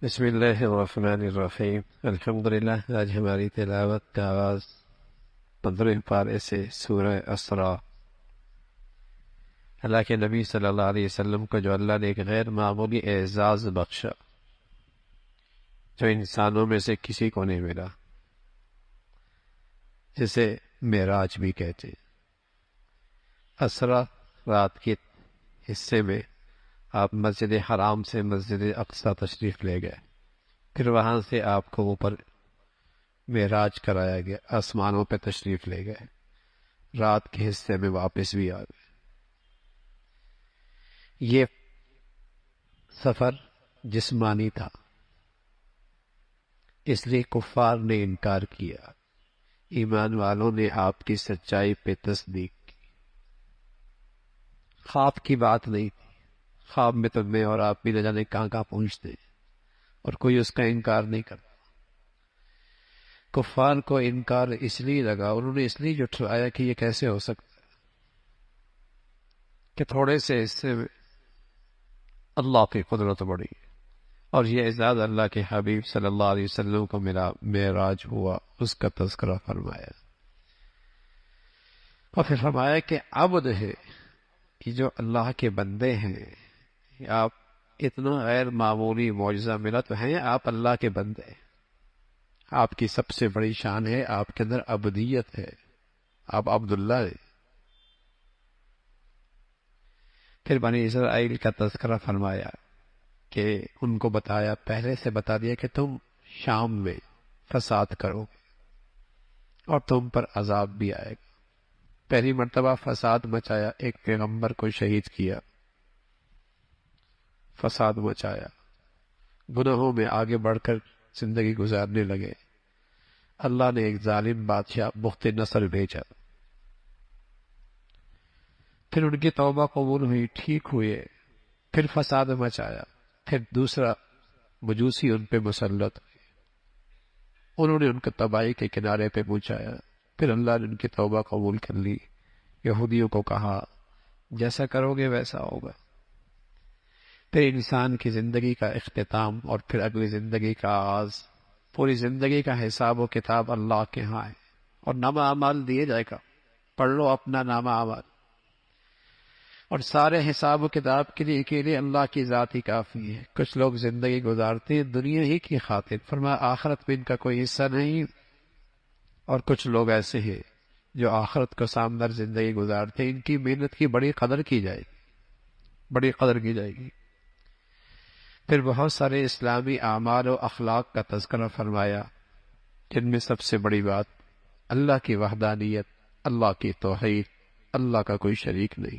بسم اللہ الرحمن الرحیم۔ الحمدللہ، آج ہماری تلاوت کا آغاز 15 پارے سے سورہ اسراء۔ اللہ کے نبی صلی اللہ علیہ وسلم کو جو اللہ نے ایک غیر معمولی اعزاز بخشا، جو انسانوں میں سے کسی کو نہیں ملا، جسے معراج بھی کہتے ہیں۔ اسراء رات کے حصے میں آپ مسجد حرام سے مسجد اقصی تشریف لے گئے، پھر وہاں سے آپ کو اوپر معراج کرایا گیا، آسمانوں پہ تشریف لے گئے، رات کے حصے میں واپس بھی آ گئے۔ یہ سفر جسمانی تھا، اس لیے کفار نے انکار کیا، ایمان والوں نے آپ کی سچائی پہ تصدیق کی۔ خواب کی بات نہیں تھی، خواب میں تو میں اور آپ بھی نہ جانے کہاں کہاں پہنچتے ہیں، اور کوئی اس کا انکار نہیں کرتا۔ کفار کو انکار اس لیے لگا، انہوں نے اس لیے جھٹلایا کہ یہ کیسے ہو سکتا ہے کہ تھوڑے سے حصے میں اللہ کی قدرت بڑی ہے، اور یہ اعزاز اللہ کے حبیب صلی اللہ علیہ وسلم کو ملا، معراج ہوا، اس کا تذکرہ فرمایا، اور پھر فرمایا کہ عبد ہے کہ جو اللہ کے بندے ہیں، آپ اتنا غیر معمولی معجزہ ملا تو ہیں آپ اللہ کے بندے ہیں، آپ کی سب سے بڑی شان ہے، آپ کے اندر عبدیت ہے، آپ عبداللہ ہیں۔ پھر بنی اسرائیل کا تذکرہ فرمایا کہ ان کو بتایا، پہلے سے بتا دیا کہ تم شام میں فساد کرو گے اور تم پر عذاب بھی آئے گا۔ پہلی مرتبہ فساد مچایا، ایک پیغمبر کو شہید کیا، فساد مچایا، گناہوں میں آگے بڑھ کر زندگی گزارنے لگے۔ اللہ نے ایک ظالم بادشاہ بخت نصر بھیجا، پھر ان کی توبہ قبول ہوئی، ٹھیک ہوئے، پھر فساد مچایا، پھر دوسرا مجوسی ان پہ مسلط ہوئے، انہوں نے ان کو تباہی کے کنارے پہ پہنچایا، پھر اللہ نے ان کی توبہ قبول کر لی۔ یہودیوں کو کہا جیسا کرو گے ویسا ہوگا۔ پھر انسان کی زندگی کا اختتام اور پھر اگلی زندگی کا آغاز، پوری زندگی کا حساب و کتاب اللہ کے ہاں ہے، اور نامہ اعمال دیے جائے گا، پڑھ لو اپنا نامہ اعمال، اور سارے حساب و کتاب کے لیے اکیلے اللہ کی ذات ہی کافی ہے۔ کچھ لوگ زندگی گزارتے ہیں دنیا ہی کی خاطر، فرمایا آخرت میں ان کا کوئی حصہ نہیں، اور کچھ لوگ ایسے ہیں جو آخرت کو سامنے زندگی گزارتے ہیں، ان کی محنت کی بڑی قدر کی جائے گی، بڑی قدر کی جائے گی۔ پھر بہت سارے اسلامی اعمال و اخلاق کا تذکرہ فرمایا، جن میں سب سے بڑی بات اللہ کی وحدانیت، اللہ کی توحید، اللہ کا کوئی شریک نہیں۔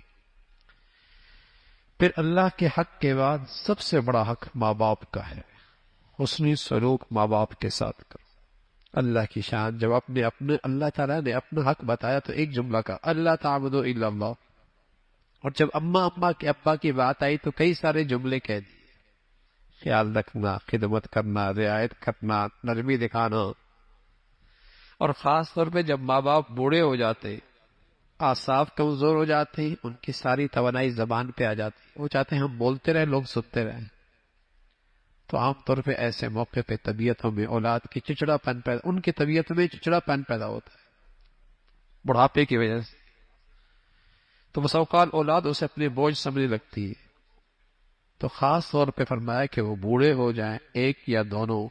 پھر اللہ کے حق کے بعد سب سے بڑا حق ماں باپ کا ہے، حسنی سلوک ماں باپ کے ساتھ کرو۔ اللہ کی شان، جب اپنے اللہ تعالیٰ نے اپنا حق بتایا تو ایک جملہ کا اللہ تعبدوا الا اللہ، اور جب اماں کے ابا کی بات آئی تو کئی سارے جملے کہہ دیے، خیال رکھنا، خدمت کرنا، رعایت کرنا، نرمی دکھانا، اور خاص طور پہ جب ماں باپ بوڑھے ہو جاتے، اعصاب کمزور ہو جاتے ہیں، ان کی ساری توانائی زبان پہ آ جاتی، وہ چاہتے ہیں ہم بولتے رہیں، لوگ سنتے رہیں، تو عام طور پہ ایسے موقع پہ طبیعتوں میں اولاد کی چچڑا پن پیدا، ان کی طبیعت میں چچڑا پن پیدا ہوتا ہے بڑھاپے کی وجہ سے، تو بسا اوقات اولاد اسے اپنے بوجھ سمجھنے لگتی ہے۔ تو خاص طور پہ فرمایا کہ وہ بوڑھے ہو جائیں، ایک یا دونوں،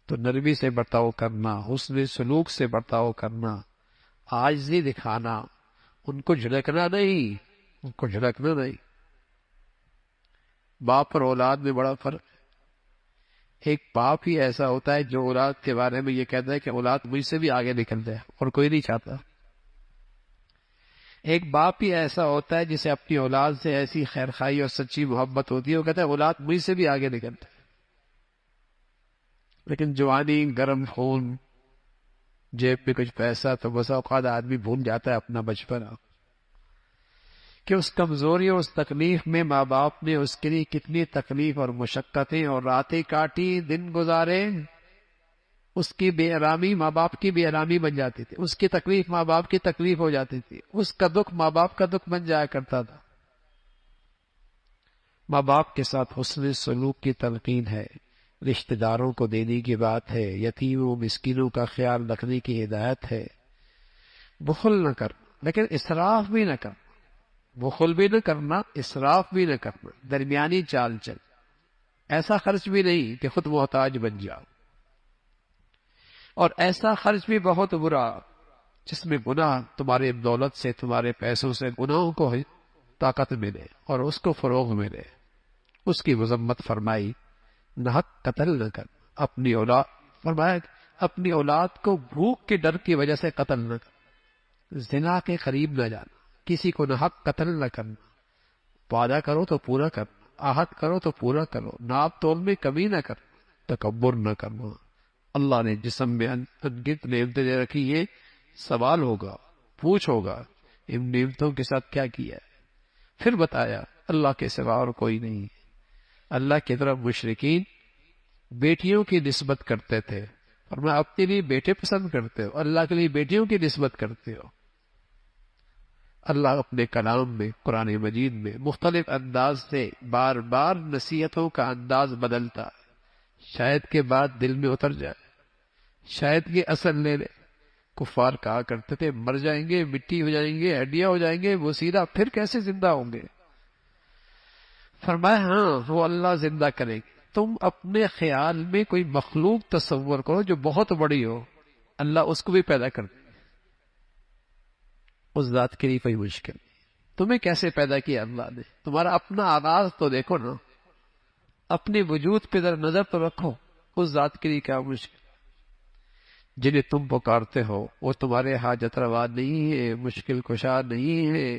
تو نرمی سے برتاؤ کرنا، حسن سلوک سے برتاؤ کرنا، عاجزی دکھانا، ان کو جھڑکنا نہیں، ان کو جھڑکنا نہیں۔ باپ اور اولاد میں بڑا فرق ہے۔ ایک باپ ہی ایسا ہوتا ہے جو اولاد کے بارے میں یہ کہتا ہے کہ اولاد مجھ سے بھی آگے نکل جائے، اور کوئی نہیں چاہتا۔ ایک باپ ہی ایسا ہوتا ہے جسے اپنی اولاد سے ایسی خیرخواہی اور سچی محبت ہوتی ہے، وہ کہتا ہے اولاد مجھ سے بھی آگے نکل جائے۔ لیکن جوانی، گرم خون، جیب میں کچھ پیسہ، تو بسا اوقات آدمی بھول جاتا ہے اپنا بچپنا، کہ اس کمزوری اور اس تکلیف میں ماں باپ نے اس کے لیے کتنی تکلیف اور مشقتیں اور راتیں کاٹی، دن گزارے، اس کی بے آرامی ماں باپ کی بے آرامی بن جاتی تھی، اس کی تکلیف ماں باپ کی تکلیف ہو جاتی تھی، اس کا دکھ ماں باپ کا دکھ بن جایا کرتا تھا۔ ماں باپ کے ساتھ حسن سلوک کی تلقین ہے، رشتہ داروں کو دینے کی بات ہے، یتیموں مسکینوں کا خیال رکھنے کی ہدایت ہے۔ بخل نہ کر، لیکن اسراف بھی نہ کر، بخل بھی نہ کرنا، اسراف بھی نہ کرنا، درمیانی چال چل، ایسا خرچ بھی نہیں کہ خود محتاج بن جاؤ، اور ایسا خرچ بھی بہت برا جس میں گناہ تمہارے دولت سے، تمہارے پیسوں سے گناہوں کو طاقت ملے اور اس کو فروغ ملے۔ اس کی مذمت فرمائی، ناحق قتل نہ کر، اپنی اولاد فرمایا اپنی اولاد کو بھوک کے ڈر کی وجہ سے قتل نہ کر، زنا کے قریب نہ جانا، کسی کو ناحق قتل نہ کرنا، وعدہ کرو تو پورا کرنا، عہد کرو تو پورا کرو، ناپ تول میں کمی نہ کر، تکبر نہ کرنا۔ اللہ نے جسم میں انگنت نعمتیں دے رکھی، یہ سوال ہوگا، پوچھ ہوگا ان نعمتوں کے ساتھ کیا کیا ہے۔ پھر بتایا اللہ کے سوا اور کوئی نہیں۔ اللہ کی طرف مشرکین بیٹیوں کی نسبت کرتے تھے، اور میں اپنے لیے بیٹے پسند کرتے ہو، اللہ کے لیے بیٹیوں کی نسبت کرتے ہو۔ اللہ اپنے کلام میں، قرآن مجید میں مختلف انداز سے بار بار نصیحتوں کا انداز بدلتا ہے، شاید کے بعد دل میں اتر جائے، شاید کے اثر لے لے۔ کفار کہا کرتے تھے مر جائیں گے، مٹی ہو جائیں گے، ہڈیاں ہو جائیں گے، وہ سیدھا پھر کیسے زندہ ہوں گے؟ فرمایا ہاں وہ اللہ زندہ کرے گی۔ تم اپنے خیال میں کوئی مخلوق تصور کرو جو بہت بڑی ہو، اللہ اس کو بھی پیدا کر دے، اس ذات کے لیے کوئی مشکل نہیں۔ تمہیں کیسے پیدا کیا اللہ نے؟ تمہارا اپنا آغاز تو دیکھو نا، اپنے وجود پہ ذرا نظر تو رکھو، اس ذات کے لیے کیا مشکل؟ جنہیں تم پکارتے ہو وہ تمہارے حاجت روا نہیں ہے، مشکل کشا نہیں ہے،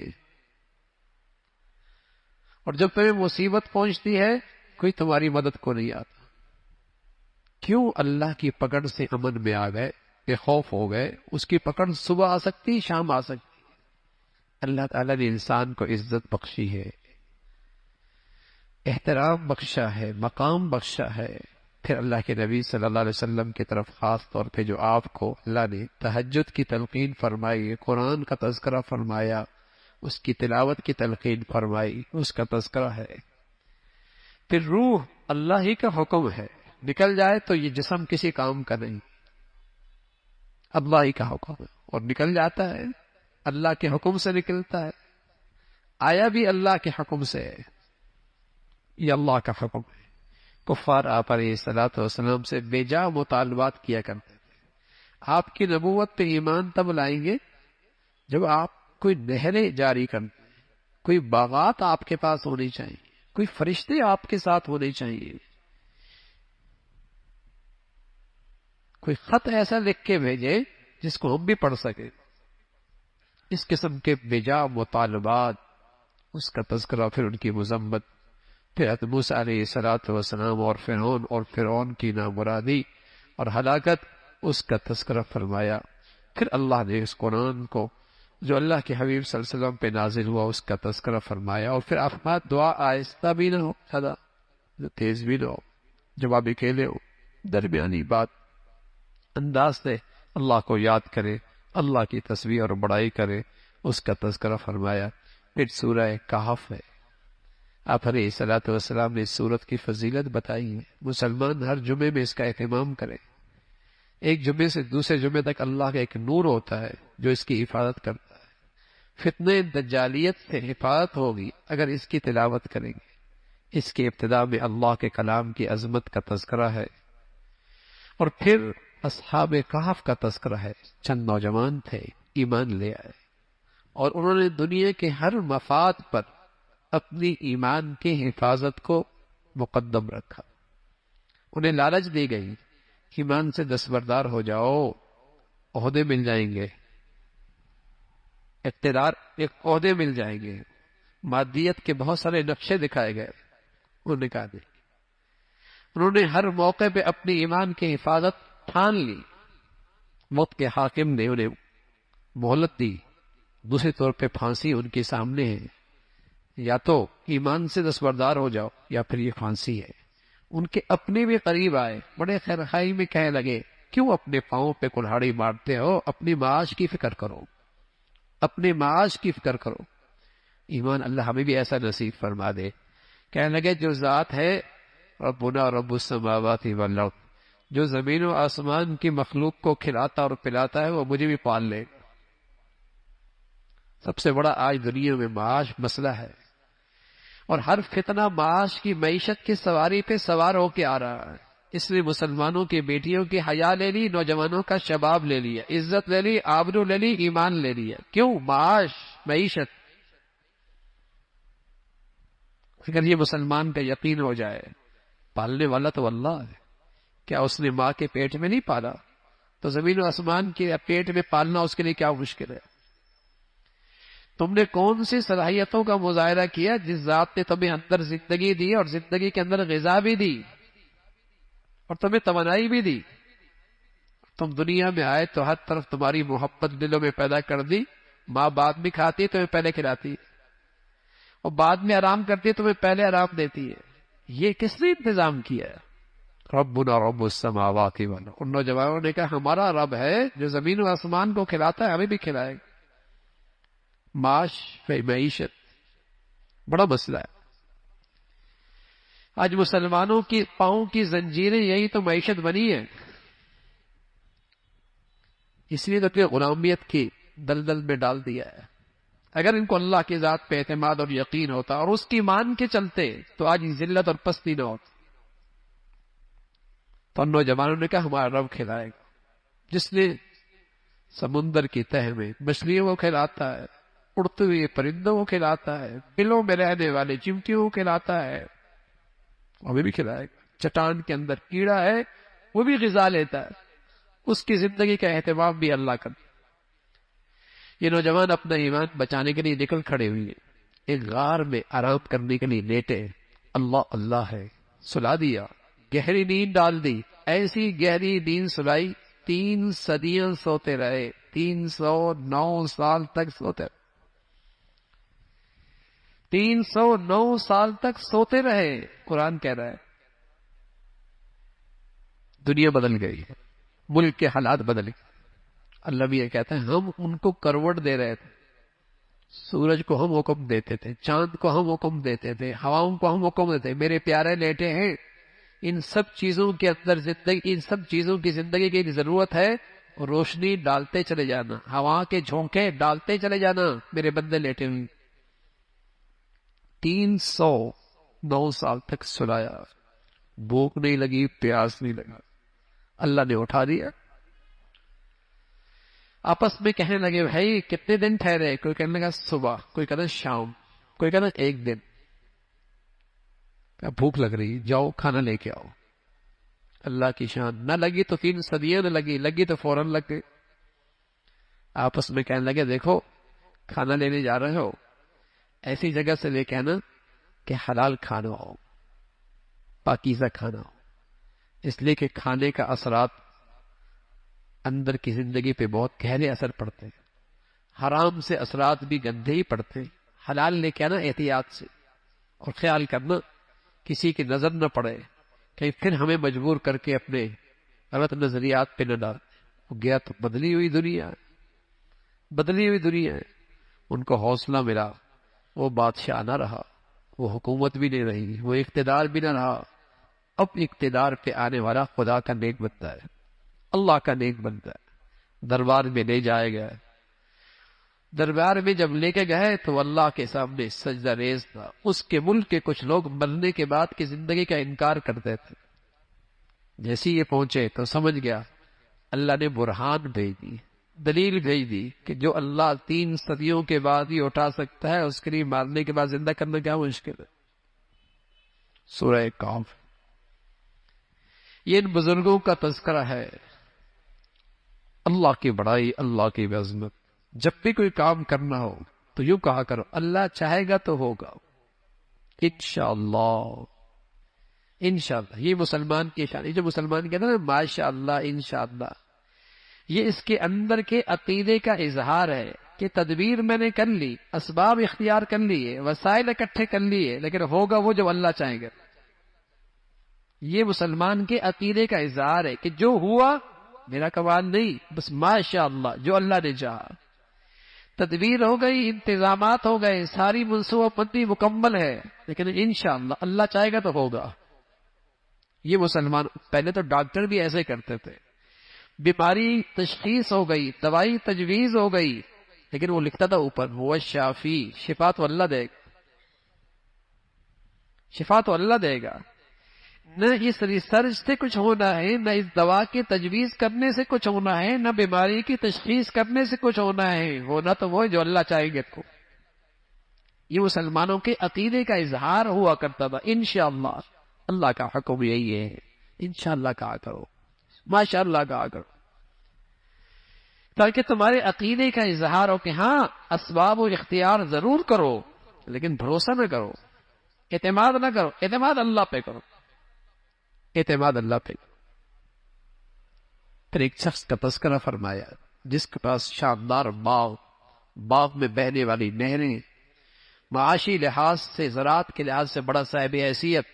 اور جب تمہیں مصیبت پہنچتی ہے کوئی تمہاری مدد کو نہیں آتا۔ کیوں اللہ کی پکڑ سے امن میں آ گئے، بے خوف ہو گئے؟ اس کی پکڑ صبح آ سکتی، شام آ سکتی۔ اللہ تعالیٰ نے انسان کو عزت بخشی ہے، احترام بخشا ہے، مقام بخشا ہے۔ پھر اللہ کے نبی صلی اللہ علیہ وسلم کی طرف خاص طور پہ جو آپ کو اللہ نے تہجد کی تلقین فرمائی، قرآن کا تذکرہ فرمایا، اس کی تلاوت کی تلقین فرمائی، اس کا تذکرہ ہے۔ پھر روح اللہ ہی کا حکم ہے، نکل جائے تو یہ جسم کسی کام کا نہیں، اللہ ہی کا حکم ہے، اور نکل جاتا ہے اللہ کے حکم سے نکلتا ہے، آیا بھی اللہ کے حکم سے ہے، یہ اللہ کا حکم ہے۔ کفار آپ علیہ الصلوۃ والسلام سے بے جا مطالبات کیا کرتے تھے۔ آپ کی نبوت پہ ایمان تب لائیں گے جب آپ کوئی نہریں جاری کرتے ہیں، کوئی باغات آپ کے پاس ہونی چاہیے، کوئی فرشتے آپ کے ساتھ ہونے چاہیے، کوئی خط ایسا لکھ کے بھیجے جس کو ہم بھی پڑھ سکیں۔ اس قسم کے بے جا مطالبات، اس کا تذکرہ، پھر ان کی مذمت، پھر حضرت موسیٰ علیہ الصلوۃ والسلام اور فرعون کی نامرادی اور ہلاکت، اس کا تذکرہ فرمایا۔ پھر اللہ نے اس قرآن کو جو اللہ کے حبیب صلی اللہ علیہ وسلم پہ نازل ہوا اس کا تذکرہ فرمایا، اور پھر افراد دعا آہستہ بھی نہ ہو، زیادہ تیز بھی نہ ہو، جوابی کھیلے ہو، درمیانی بات انداز سے اللہ کو یاد کرے، اللہ کی تسبیح اور بڑائی کرے، اس کا تذکرہ فرمایا۔ پھر سورہ کہف ہے، آپ علیہ الصلوۃ والسلام نے اس سورت کی فضیلت بتائی ہے۔ مسلمان ہر جمعے میں اس کا اہتمام کرے، ایک جمعے سے دوسرے جمعے تک اللہ کا ایک نور ہوتا ہے جو اس کی حفاظت کرتا ہے۔ فتنہ دجالیت سے حفاظت ہوگی اگر اس کی تلاوت کریں گے۔ اس کی ابتدا میں اللہ کے کلام کی عظمت کا تذکرہ ہے، اور پھر اصحاب کہف کا تذکرہ ہے۔ چند نوجوان تھے، ایمان لے آئے، اور انہوں نے دنیا کے ہر مفاد پر اپنی ایمان کی حفاظت کو مقدم رکھا۔ انہیں لالچ دی گئی، ایمان سے دستبردار ہو جاؤ، عہدے مل جائیں گے، اقتدار، ایک عہدے مل جائیں گے، مادیت کے بہت سارے نقشے دکھائے گئے، انہوں نے کہا نہیں۔ انہوں نے ہر موقع پہ اپنی ایمان کی حفاظت ٹھان لی۔ موت کے حاکم نے انہیں مہلت دی، دوسرے طور پہ پھانسی ان کے سامنے ہے، یا تو ایمان سے دستبردار ہو جاؤ یا پھر یہ پھانسی ہے۔ ان کے اپنے بھی قریب آئے، بڑے خیرخائی میں کہنے لگے کیوں اپنے پاؤں پہ کلہاڑی مارتے ہو، اپنی معاش کی فکر کرو، اپنے معاش کی فکر کرو۔ ایمان اللہ ہمیں بھی ایسا نصیب فرما دے۔ کہنے لگے جو ذات ہے ربنا رب السماوات والارض، جو زمین و آسمان کی مخلوق کو کھلاتا اور پلاتا ہے وہ مجھے بھی پال لے۔ سب سے بڑا آج دنیا میں معاش مسئلہ ہے، اور ہر فتنہ معاش کی معیشت کی سواری پہ سوار ہو کے آ رہا ہے۔ اس لیے مسلمانوں کی بیٹیوں کی حیا لے لی، نوجوانوں کا شباب لے لیا، عزت لے لی، آبرو لے لی، ایمان لے لیا۔ کیوں؟ معاش، معیشت۔ اگر یہ مسلمان کا یقین ہو جائے پالنے والا تو اللہ ہے، کیا اس نے ماں کے پیٹ میں نہیں پالا؟ تو زمین و آسمان کے پیٹ میں پالنا اس کے لیے کیا مشکل ہے؟ تم نے کون سی صلاحیتوں کا مظاہرہ کیا جس ذات نے تمہیں اندر زندگی دی اور زندگی کے اندر غذا بھی دی اور تمہیں توانائی بھی دی؟ تم دنیا میں آئے تو ہر طرف تمہاری محبت دلوں میں پیدا کر دی۔ ماں بعد میں کھاتی ہے تمہیں پہلے کھلاتی ہے، اور بعد میں آرام کرتی ہے تمہیں پہلے آرام دیتی ہے۔ یہ کس نے انتظام کیا ہے؟ ربنا رب السماوات والارض۔ ان نوجوانوں نے کہا ہمارا رب ہے جو زمین و آسمان کو کھلاتا ہے، ہمیں بھی کھلائے گا۔ معاش، معیشت بڑا مسئلہ ہے۔ آج مسلمانوں کی پاؤں کی زنجیریں یہی تو معیشت بنی ہے، اس لیے تو کہ غلامیت کی دلدل میں ڈال دیا ہے۔ اگر ان کو اللہ کی ذات پہ اعتماد اور یقین ہوتا اور اس کی مان کے چلتے تو آج ذلت اور پستی نہ ہوتی۔ تو ان نوجوانوں نے کہا ہمارا رب کھلائے گا، جس نے سمندر کی تہ میں مچھلیوں کو کھلاتا ہے، اڑتے ہوئے پرندوں کو کھلاتا ہے، بلوں میں رہنے والے چمٹیوں کو کھلاتا ہے، ہمیں بھی کھلائے گا۔ چٹان کے اندر کیڑا ہے وہ بھی غذا لیتا ہے، اس کی زندگی کا اہتمام بھی اللہ کرتا۔ یہ نوجوان اپنا ایمان بچانے کے لیے نکل کھڑے ہوئے، ایک غار میں آرام کرنے کے لیے لیٹے۔ اللہ اللہ ہے، سلا دیا، گہری نیند ڈال دی۔ ایسی گہری نیند سلائی 3 صدیاں سوتے رہے، 309 سال تک سوتے رہے، 309 سال تک سوتے رہے۔ قرآن کہہ رہا ہے دنیا بدل گئی، ملک کے حالات بدل گئے۔ اللہ بھی یہ کہتا ہے ہم ان کو کروٹ دے رہے تھے، سورج کو ہم حکم دیتے تھے، چاند کو ہم حکم دیتے تھے، ہواؤں کو ہم حکم دیتے، میرے پیارے لیٹے ہیں۔ ان سب چیزوں کے اندر زندگی، ان سب چیزوں کی زندگی کی ضرورت ہے، اور روشنی ڈالتے چلے جانا، ہوا کے جھونکے ڈالتے چلے جانا، میرے بندے لیٹے ہوئے۔ 309 سال تک سلایا، بھوک نہیں لگی، پیاس نہیں لگا، اللہ نے اٹھا دیا۔ آپس میں کہنے لگے بھائی کتنے دن ٹھہرے؟ کوئی کہنے لگا صبح، کوئی کہنا شام، کوئی کہنا 1 دن۔ بھوک لگ رہی، جاؤ کھانا لے کے آؤ۔ اللہ کی شان، نہ لگی تو 3 صدیاں نہ لگی، لگی تو فوراً لگ گئی۔ آپس میں کہنے لگے دیکھو کھانا لینے جا رہے ہو، ایسی جگہ سے لے کے آنا کہ حلال کھانا ہو، پاکیزہ کھانا ہو، اس لیے کہ کھانے کا اثرات اندر کی زندگی پہ بہت گہرے اثر پڑتے ہیں۔ حرام سے اثرات بھی گندے ہی پڑتے ہیں۔ حلال لے کے آنا احتیاط سے، اور خیال کرنا کسی کی نظر نہ پڑے، کہیں پھر ہمیں مجبور کر کے اپنے غلط نظریات پہ نہ ڈال۔ وہ گیا تو بدلی ہوئی دنیا، بدلی ہوئی دنیا ہے۔ ان کو حوصلہ ملا، وہ بادشاہ نہ رہا، وہ حکومت بھی نہیں رہی، وہ اقتدار بھی نہ رہا۔ اب اقتدار پہ آنے والا خدا کا نیک بنتا ہے، اللہ کا نیک بنتا ہے۔ دربار میں لے جائے گئے، دربار میں جب لے کے گئے تو اللہ کے سامنے سجدہ ریز تھا۔ اس کے ملک کے کچھ لوگ مرنے کے بعد کی زندگی کا انکار کرتے تھے۔ جیسے یہ پہنچے تو سمجھ گیا اللہ نے برہان بھیج دی، دلیل بھیج دی کہ جو اللہ 3 صدیوں کے بعد ہی اٹھا سکتا ہے، اس کے لیے مارنے کے بعد زندہ کرنا کیا مشکل ہے۔ سورہ کہف، یہ ان بزرگوں کا تذکرہ ہے۔ اللہ کی بڑائی، اللہ کی عظمت۔ جب بھی کوئی کام کرنا ہو تو یوں کہا کرو اللہ چاہے گا تو ہوگا، انشاءاللہ، انشاءاللہ۔ یہ مسلمان کی شان، یہ جو مسلمان کہتا ہے نا ماشاء اللہ، انشاءاللہ، یہ اس کے اندر کے عقیدے کا اظہار ہے کہ تدبیر میں نے کر لی، اسباب اختیار کر لیے، وسائل اکٹھے کر لیے، لیکن ہوگا وہ جو اللہ چاہے گا۔ یہ مسلمان کے عقیدے کا اظہار ہے کہ جو ہوا میرا کمال نہیں، بس ماشاء اللہ، جو اللہ نے چاہا۔ تدبیر ہو گئی، انتظامات ہو گئے، ساری منصوبہ بندی مکمل ہے، لیکن انشاءاللہ اللہ چاہے گا تو ہوگا۔ یہ مسلمان پہلے تو ڈاکٹر بھی ایسے کرتے تھے، بیماری تشخیص ہو گئی، دوائی تجویز ہو گئی، لیکن وہ لکھتا تھا اوپر وہ شافی، شفا تو اللہ دے گا، شفا تو اللہ دے گا۔ نہ اس ریسرچ سے کچھ ہونا ہے، نہ اس دوا کی تجویز کرنے سے کچھ ہونا ہے، نہ بیماری کی تشخیص کرنے سے کچھ ہونا ہے، ہونا تو وہ جو اللہ چاہیں گے کو۔ یہ مسلمانوں کے عقیدے کا اظہار ہوا کرتا تھا، انشاءاللہ اللہ کا حکم یہی ہے، انشاءاللہ کہا کرو، ماشاءاللہ کہا کرو، تاکہ تمہارے عقیدے کا اظہار ہو کہ ہاں اسباب و اختیار ضرور کرو، لیکن بھروسہ نہ کرو، اعتماد نہ کرو، اعتماد اللہ پہ کرو، اعتماد اللہ پہ کرو۔ پھر ایک شخص کا تذکرہ فرمایا جس کے پاس شاندار باغ میں بہنے والی نہریں، معاشی لحاظ سے، زراعت کے لحاظ سے بڑا صاحب حیثیت،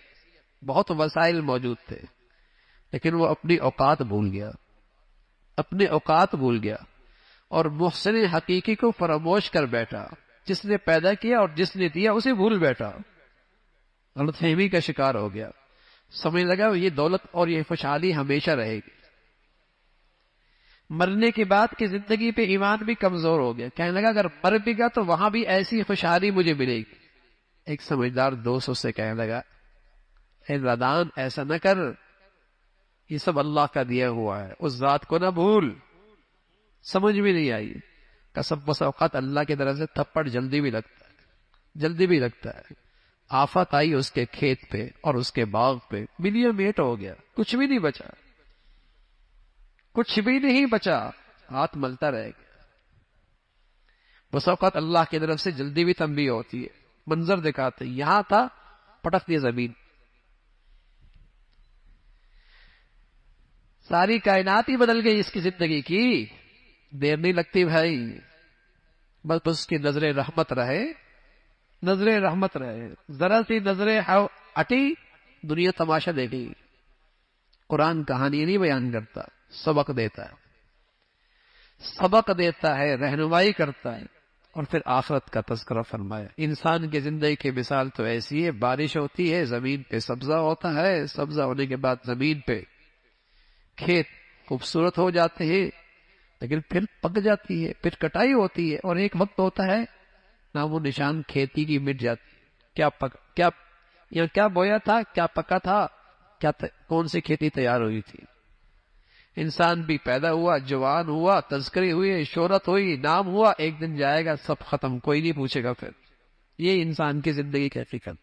بہت وسائل موجود تھے، لیکن وہ اپنی اوقات بھول گیا، اپنے اوقات بھول گیا، اور محسن حقیقی کو فراموش کر بیٹھا، جس نے پیدا کیا اور جس نے دیا اسے بھول بیٹھا، غلط فہمی کا شکار ہو گیا، سمجھ لگا یہ دولت اور یہ خوشحالی ہمیشہ رہے گی۔ مرنے کے بعد کی زندگی پہ ایمان بھی کمزور ہو گیا، کہنے لگا اگر مر بھی گا تو وہاں بھی ایسی خوشحالی مجھے ملے گی۔ ایک سمجھدار دوست اس سے کہنے لگا اے نادان ایسا نہ کر، یہ سب اللہ کا دیا ہوا ہے، اس ذات کو نہ بھول۔ سمجھ بھی نہیں آئی، قسم بس اوقات اللہ کی طرف سے تھپڑ جلدی بھی لگتا ہے۔ آفت آئی اس کے کھیت پہ اور اس کے باغ پہ، ملیا میٹ ہو گیا، کچھ بھی نہیں بچا، کچھ بھی نہیں بچا، ہاتھ ملتا رہ گیا۔ بس اوقات اللہ کی طرف سے جلدی بھی تنبیہ ہوتی ہے، منظر دکھاتے یہاں تھا، پٹک دی زمین، ساری کائنات ہی بدل گئی اس کی زندگی کی، دیر نہیں لگتی بھائی، بس اس کی نظر رحمت رہے، نظر رحمت رہے، ذرا سی نظر ہٹی دنیا تماشا دیکھے گی۔ قرآن کہانی نہیں بیان کرتا، سبق دیتا ہے، رہنمائی کرتا ہے، اور پھر آخرت کا تذکرہ فرمایا۔ انسان کی زندگی کی مثال تو ایسی ہے، بارش ہوتی ہے زمین پہ سبزہ ہوتا ہے، سبزہ ہونے کے بعد زمین پہ کھیت خوبصورت ہو جاتے ہیں، لیکن پھر پک جاتی ہے، پھر کٹائی ہوتی ہے، اور ایک وقت ہوتا ہے نام و نشان کھیتی کی مٹ جاتی ہے۔ کیا بویا تھا، کیا پکا تھا، کون سی کھیتی تیار ہوئی تھی۔ انسان بھی پیدا ہوا، جوان ہوا، تذکرے ہوئے، شہرت ہوئی، نام ہوا، ایک دن جائے گا، سب ختم، کوئی نہیں پوچھے گا۔ پھر یہ انسان کی زندگی کی حقیقت۔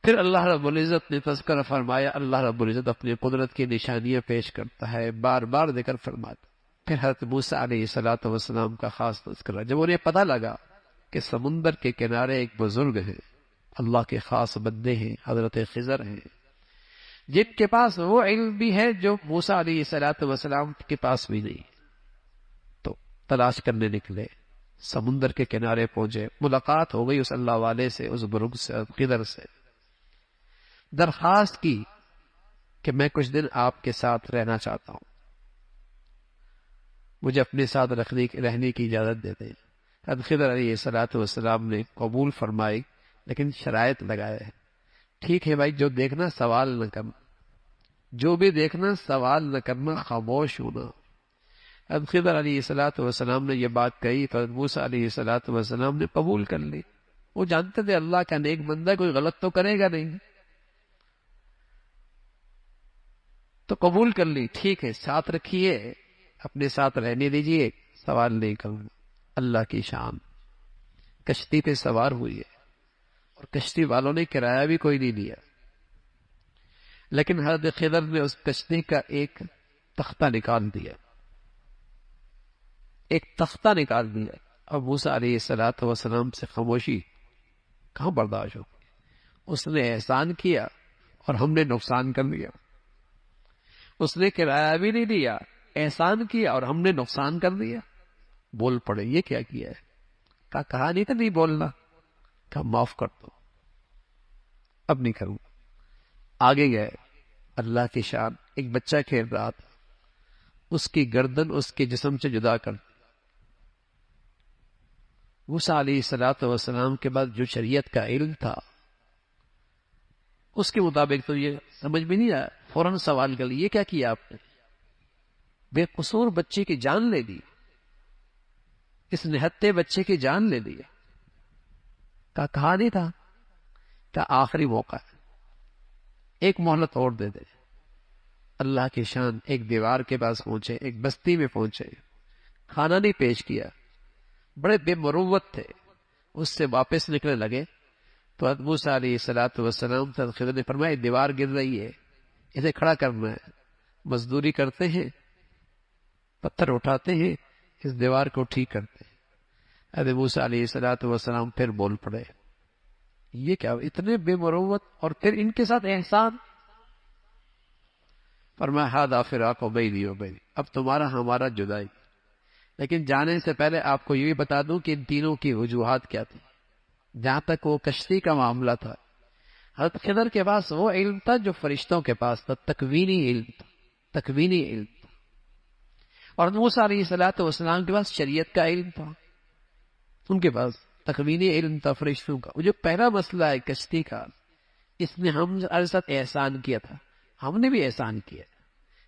پھر اللہ رب العزت نے تذکرہ فرمایا، اللہ رب العزت اپنی قدرت کی نشانیاں پیش کرتا ہے، بار بار ذکر فرماتا۔ پھر حضرت موسیٰ علیہ السلام کا خاص تذکرہ، جب انہیں پتہ لگا کہ سمندر کے کنارے ایک بزرگ ہیں، اللہ کے خاص بندے ہیں، حضرت خضر ہیں، جن کے پاس وہ علم بھی ہے جو موسیٰ علیہ السلام کے پاس بھی نہیں، تو تلاش کرنے نکلے، سمندر کے کنارے پہنچے، ملاقات ہو گئی اس اللہ والے سے، اس بزرگ سے، خضر سے، درخواست کی کہ میں کچھ دن آپ کے ساتھ رہنا چاہتا ہوں، مجھے اپنے ساتھ رہنے کی اجازت دے دیں۔ حضرت خضر علیہ السلام نے قبول فرمائی، لیکن شرائط لگائے ہیں، ٹھیک ہے بھائی، جو دیکھنا سوال نہ کرنا، جو بھی دیکھنا سوال نہ کرنا، خاموش ہونا۔ حضرت خضر علیہ السلام نے یہ بات کہی تو حضرت موسیٰ علیہ السلام نے قبول کر لی۔ وہ جانتے تھے اللہ کا نیک بندہ کوئی غلط تو کرے گا نہیں، تو قبول کر لی، ٹھیک ہے ساتھ رکھیے، اپنے ساتھ رہنے دیجیے، سوال نہیں کروں۔ اللہ کی شان، کشتی پہ سوار ہوئی ہے، اور کشتی والوں نے کرایہ بھی کوئی نہیں لیا، لیکن حضرت خضر نے اس کشتی کا ایک تختہ نکال دیا، اور موسیٰ علیہ السلام سے خاموشی کہاں برداشت ہو، اس نے احسان کیا اور ہم نے نقصان کر لیا، اس نے کرایہ بھی نہیں دیا، احسان کیا اور ہم نے نقصان کر دیا۔ بول پڑے یہ کیا کیا ہے، کہا نہیں تھا نہیں بولنا، کہا معاف کر دو، اب نہیں کروں۔ آگے گئے، اللہ کی شان، ایک بچہ کھیل رہا تھا، اس کی گردن اس کے جسم سے جدا کر، موسیٰ علیہ السلام کے بعد جو شریعت کا علم تھا اس کے مطابق تو یہ سمجھ میں نہیں آیا، فوراً سوال کر لیا یہ کیا کیا آپ نے؟ بے قصور بچے کی جان لے دی، اس نہتے بچے کی جان لے دی۔ کہا نہیں تھا کہ آخری موقع ہے، ایک مہلت اور دے دے۔ اللہ کی شان، ایک دیوار کے پاس پہنچے، ایک بستی میں پہنچے، کھانا نہیں پیش کیا، بڑے بے مروت تھے، اس سے واپس نکلنے لگے تو حضرت موسیٰ علیہ الصلوۃ والسلام سے خضر نے فرمایا دیوار گر رہی ہے، اسے کھڑا کرنا ہے۔ مزدوری کرتے ہیں، پتھر اٹھاتے ہیں، اس دیوار کو ٹھیک کرتے ہیں۔ حضرت موسیٰ علیہ الصلوۃ والسلام پھر بول پڑے، یہ کیا اتنے بے مروت، اور پھر ان کے ساتھ احسان۔ فرمایا ھذا فراق بینی و بینک، اب تمہارا ہمارا جدائی۔ لیکن جانے سے پہلے آپ کو یہ بھی بتا دوں کہ ان تینوں کی وجوہات کیا تھی۔ جہاں تک وہ کشتی کا معاملہ تھا، حضرت خضر کے پاس وہ علم تھا جو فرشتوں کے پاس تھا، تکوینی علم تھا، تکوینی علم تھا۔ اور موسیٰ علیہ الصلوۃ والسلام کے پاس شریعت کا علم تھا، ان کے پاس تکوینی علم تھا فرشتوں کا۔ وہ جو پہلا مسئلہ ہے کشتی کا، اس نے ہم ساتھ احسان کیا تھا، ہم نے بھی احسان کیا،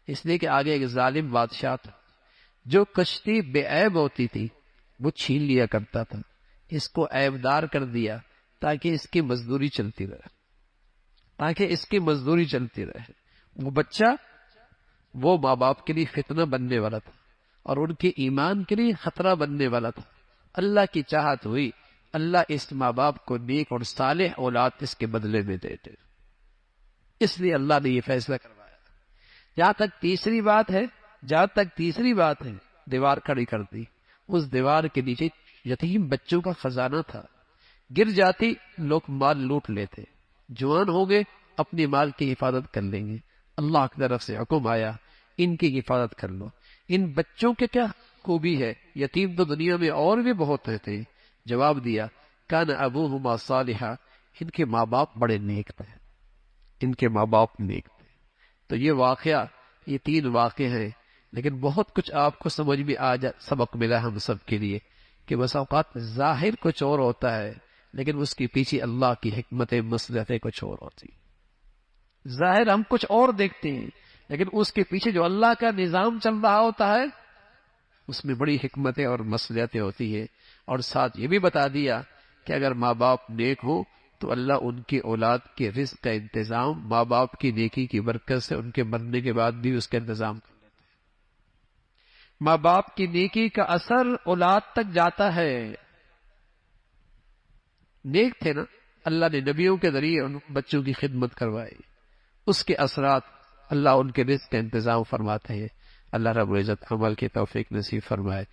اس لیے کہ آگے ایک ظالم بادشاہ تھا جو کشتی بے عیب ہوتی تھی وہ چھین لیا کرتا تھا، اس کو عیب دار کر دیا تاکہ اس کی مزدوری چلتی رہے، تاکہ اس کی مزدوری چلتی رہے۔ وہ بچہ وہ ماں باپ کے لیے فتنہ بننے والا تھا اور ان کے ایمان کے لیے خطرہ بننے والا تھا۔ اللہ کی چاہت ہوئی اللہ اس ماں باپ کو نیک اور صالح اولاد اس کے بدلے میں دیتے، اس لیے اللہ نے یہ فیصلہ کروایا۔ جہاں تک تیسری بات ہے دیوار کھڑی کر دی، اس دیوار کے نیچے یتیم بچوں کا خزانہ تھا، گر جاتی لوگ مال لوٹ لیتے، جوان ہو گئے اپنی مال کی حفاظت کر لیں گے، اللہ کی طرف سے حکم آیا ان کی حفاظت کر لو۔ ان بچوں کے کیا خوبی ہے؟ یتیم تو دنیا میں اور بھی بہت رہتے۔ جواب دیا کان ابوہما صالحا، ان کے ماں باپ بڑے نیک تھے، ان کے ماں باپ نیک تھے۔ تو یہ واقعہ، یہ 3 واقعے ہیں، لیکن بہت کچھ آپ کو سمجھ میں سبق ملا ہم سب کے لیے کہ بس اوقات ظاہر کچھ اور ہوتا ہے لیکن اس کے پیچھے اللہ کی حکمت مصلحتیں کچھ اور ہوتی۔ ظاہر ہم کچھ اور دیکھتے ہیں لیکن اس کے پیچھے جو اللہ کا نظام چل رہا ہوتا ہے اس میں بڑی حکمتیں اور مصلحتیں ہوتی ہیں۔ اور ساتھ یہ بھی بتا دیا کہ اگر ماں باپ نیک ہو تو اللہ ان کی اولاد کے رزق کا انتظام ماں باپ کی نیکی کی برکت سے ان کے مرنے کے بعد بھی اس کا انتظام کر لیتے ہیں۔ ماں باپ کی نیکی کا اثر اولاد تک جاتا ہے۔ نیک تھے نا، اللہ نے نبیوں کے ذریعے ان بچوں کی خدمت کروائی، اس کے اثرات اللہ ان کے رزق کا انتظام فرماتے ہیں۔ اللہ رب العزت عمل کی توفیق نصیب فرمائے۔